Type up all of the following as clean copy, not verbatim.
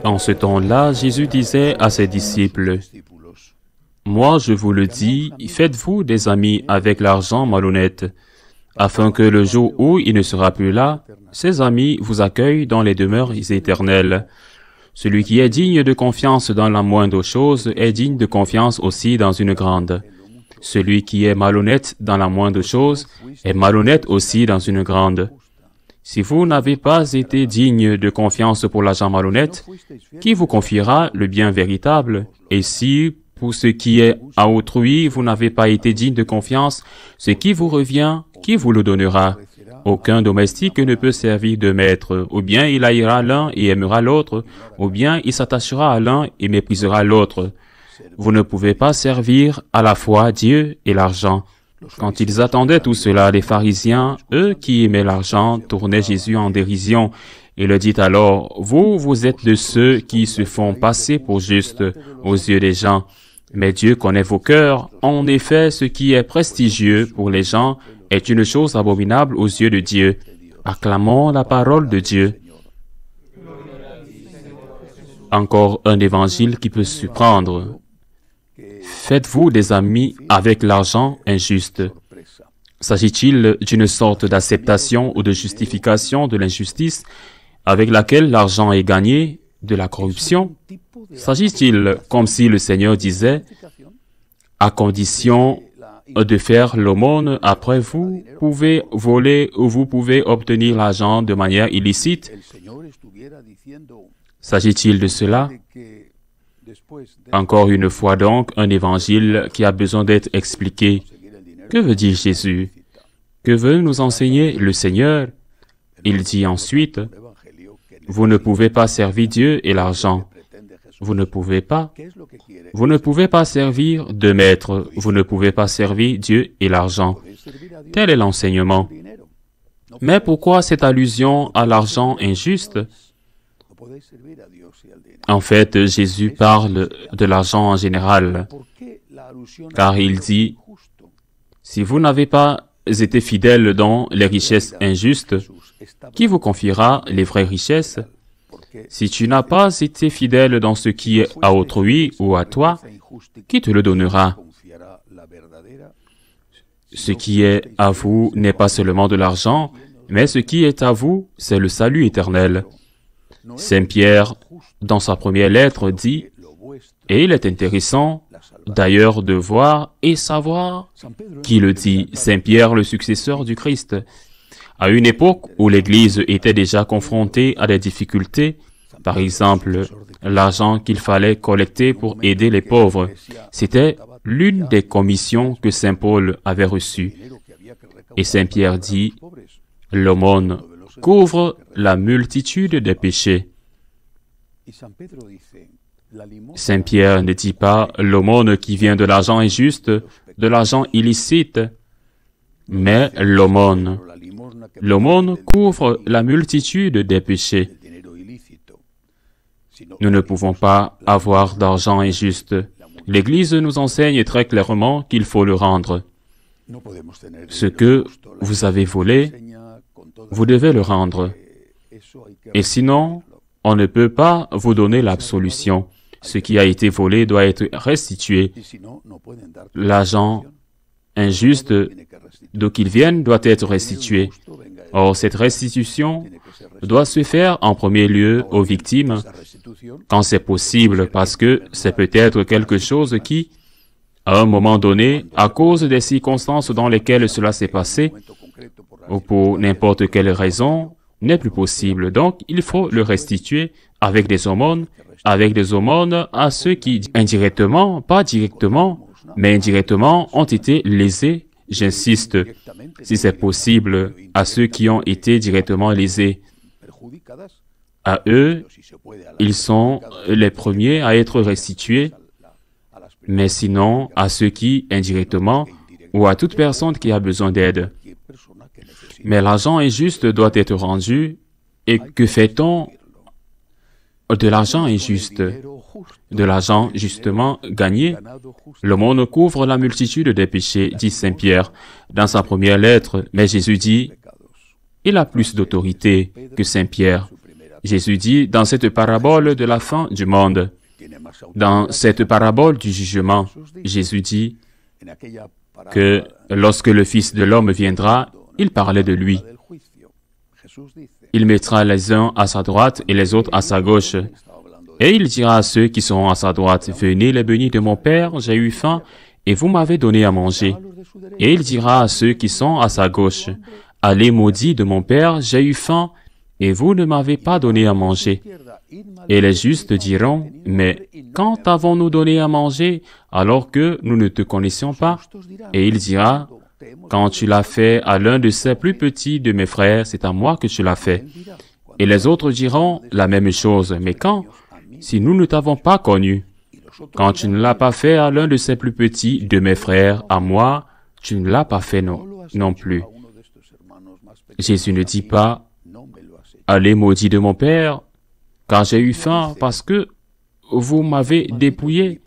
En ce temps-là, Jésus disait à ses disciples, « Moi, je vous le dis, faites-vous des amis avec l'argent malhonnête, afin que le jour où il ne sera plus là, ces amis vous accueillent dans les demeures éternelles. Celui qui est digne de confiance dans la moindre chose est digne de confiance aussi dans une grande. Celui qui est malhonnête dans la moindre chose est malhonnête aussi dans une grande. Si vous n'avez pas été digne de confiance pour l'argent malhonnête, qui vous confiera le bien véritable? Et si, pour ce qui est à autrui, vous n'avez pas été digne de confiance, ce qui vous revient, qui vous le donnera? Aucun domestique ne peut servir de maître. Ou bien il haïra l'un et aimera l'autre, ou bien il s'attachera à l'un et méprisera l'autre. Vous ne pouvez pas servir à la fois Dieu et l'argent. Quand ils attendaient tout cela, les pharisiens, eux qui aimaient l'argent, tournaient Jésus en dérision. Il leur dit alors, « Vous êtes de ceux qui se font passer pour justes aux yeux des gens. Mais Dieu connaît vos cœurs. En effet, ce qui est prestigieux pour les gens est une chose abominable aux yeux de Dieu. » Acclamons la parole de Dieu. Encore un évangile qui peut surprendre. Faites-vous des amis avec l'argent injuste? S'agit-il d'une sorte d'acceptation ou de justification de l'injustice avec laquelle l'argent est gagné, de la corruption? S'agit-il comme si le Seigneur disait, à condition de faire l'aumône, après vous pouvez voler ou vous pouvez obtenir l'argent de manière illicite? S'agit-il de cela? Encore une fois donc, un évangile qui a besoin d'être expliqué. Que veut dire Jésus? Que veut nous enseigner le Seigneur? Il dit ensuite, « Vous ne pouvez pas servir Dieu et l'argent. Vous ne pouvez pas. Vous ne pouvez pas servir deux maîtres. Vous ne pouvez pas servir Dieu et l'argent. » Tel est l'enseignement. Mais pourquoi cette allusion à l'argent injuste? En fait, Jésus parle de l'argent en général, car il dit, si vous n'avez pas été fidèle dans les richesses injustes, qui vous confiera les vraies richesses? Si tu n'as pas été fidèle dans ce qui est à autrui ou à toi, qui te le donnera? Ce qui est à vous n'est pas seulement de l'argent, mais ce qui est à vous, c'est le salut éternel. Saint Pierre, dans sa première lettre, dit, et il est intéressant d'ailleurs de voir et savoir qui le dit, Saint Pierre, le successeur du Christ. À une époque où l'Église était déjà confrontée à des difficultés, par exemple, l'argent qu'il fallait collecter pour aider les pauvres, c'était l'une des commissions que Saint Paul avait reçues. Et Saint Pierre dit, l'aumône couvre la multitude des péchés. Saint Pierre ne dit pas l'aumône qui vient de l'argent injuste, de l'argent illicite, mais l'aumône. L'aumône couvre la multitude des péchés. Nous ne pouvons pas avoir d'argent injuste. L'Église nous enseigne très clairement qu'il faut le rendre. Ce que vous avez volé, vous devez le rendre. Et sinon, on ne peut pas vous donner l'absolution. Ce qui a été volé doit être restitué. L'argent injuste d'où qu'il vienne doit être restitué. Or, cette restitution doit se faire en premier lieu aux victimes, quand c'est possible, parce que c'est peut-être quelque chose qui, à un moment donné, à cause des circonstances dans lesquelles cela s'est passé, ou pour n'importe quelle raison, n'est plus possible. Donc, il faut le restituer avec des aumônes à ceux qui, indirectement, pas directement, mais indirectement, ont été lésés. J'insiste, si c'est possible, à ceux qui ont été directement lésés. À eux, ils sont les premiers à être restitués, mais sinon, à ceux qui, indirectement, ou à toute personne qui a besoin d'aide. Mais l'argent injuste doit être rendu, et que fait-on de l'argent injuste? De l'argent justement gagné? L'aumône couvre la multitude des péchés, dit Saint Pierre dans sa première lettre, mais Jésus dit, il a plus d'autorité que Saint Pierre. Jésus dit dans cette parabole de la fin du monde, dans cette parabole du jugement, Jésus dit que lorsque le Fils de l'homme viendra, il parlait de lui. Il mettra les uns à sa droite et les autres à sa gauche. Et il dira à ceux qui seront à sa droite, « Venez les bénis de mon Père, j'ai eu faim, et vous m'avez donné à manger. » Et il dira à ceux qui sont à sa gauche, « Allez maudits de mon Père, j'ai eu faim, et vous ne m'avez pas donné à manger. » Et les justes diront, « Mais quand avons-nous donné à manger, alors que nous ne te connaissions pas? » Et il dira, « Quand tu l'as fait à l'un de ces plus petits de mes frères, c'est à moi que tu l'as fait. » Et les autres diront la même chose, « Mais quand? Si nous ne t'avons pas connu, quand tu ne l'as pas fait à l'un de ces plus petits de mes frères, à moi, tu ne l'as pas fait non plus. » Jésus ne dit pas, « Allez maudits de mon Père, car j'ai eu faim parce que vous m'avez dépouillé,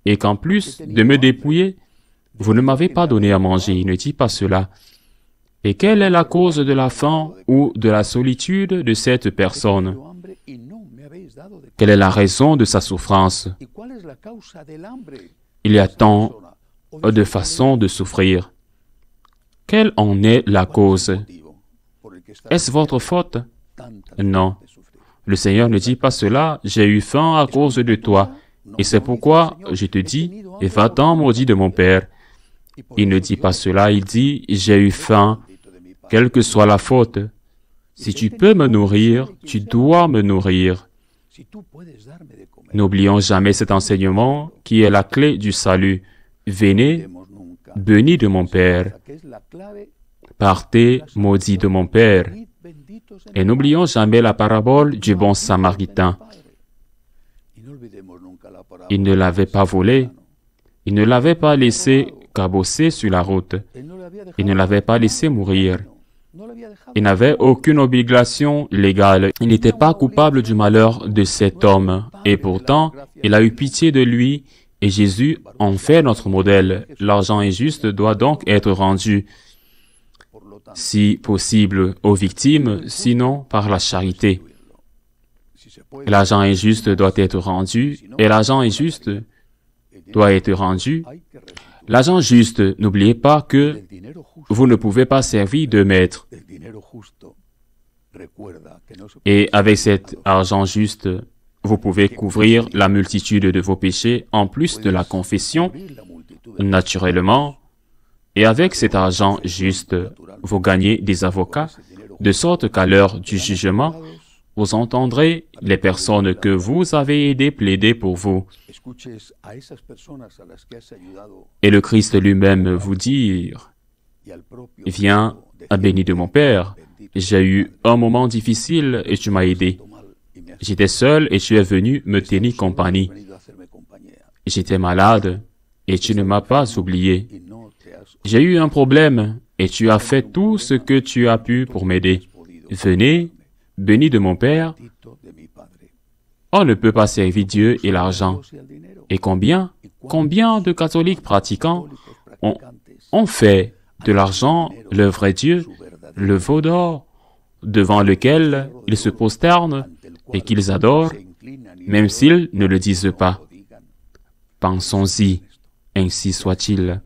et qu'en plus de me dépouiller, vous ne m'avez pas donné à manger. » Il ne dit pas cela. Et quelle est la cause de la faim ou de la solitude de cette personne? Quelle est la raison de sa souffrance? Il y a tant de façons de souffrir. Quelle en est la cause? Est-ce votre faute? Non. Le Seigneur ne dit pas cela, « J'ai eu faim à cause de toi, et c'est pourquoi je te dis, et va-t'en maudit de mon Père. » Il ne dit pas cela, il dit, « J'ai eu faim, quelle que soit la faute. Si tu peux me nourrir, tu dois me nourrir. » N'oublions jamais cet enseignement qui est la clé du salut. Venez, bénis de mon Père. Partez, maudits de mon Père. Et n'oublions jamais la parabole du bon Samaritain. Il ne l'avait pas volé. Il ne l'avait pas laissé cabosser sur la route. Il ne l'avait pas laissé mourir. Il n'avait aucune obligation légale. Il n'était pas coupable du malheur de cet homme. Et pourtant, il a eu pitié de lui, et Jésus en fait notre modèle. L'argent injuste doit donc être rendu, si possible, aux victimes, sinon par la charité. L'argent injuste doit être rendu, et l'argent injuste doit être rendu. L'argent juste, n'oubliez pas que vous ne pouvez pas servir de maître. Et avec cet argent juste, vous pouvez couvrir la multitude de vos péchés, en plus de la confession, naturellement. Et avec cet argent juste, vous gagnez des avocats, de sorte qu'à l'heure du jugement, vous entendrez les personnes que vous avez aidées plaider pour vous. Et le Christ lui-même vous dire, « Viens, béni de mon Père, j'ai eu un moment difficile et tu m'as aidé. J'étais seul et tu es venu me tenir compagnie. J'étais malade et tu ne m'as pas oublié. J'ai eu un problème et tu as fait tout ce que tu as pu pour m'aider. Venez, béni de mon Père. » On ne peut pas servir Dieu et l'argent. Et combien de catholiques pratiquants ont fait de l'argent le vrai Dieu, le veau d'or, devant lequel ils se prosternent et qu'ils adorent, même s'ils ne le disent pas. Pensons-y, ainsi soit-il.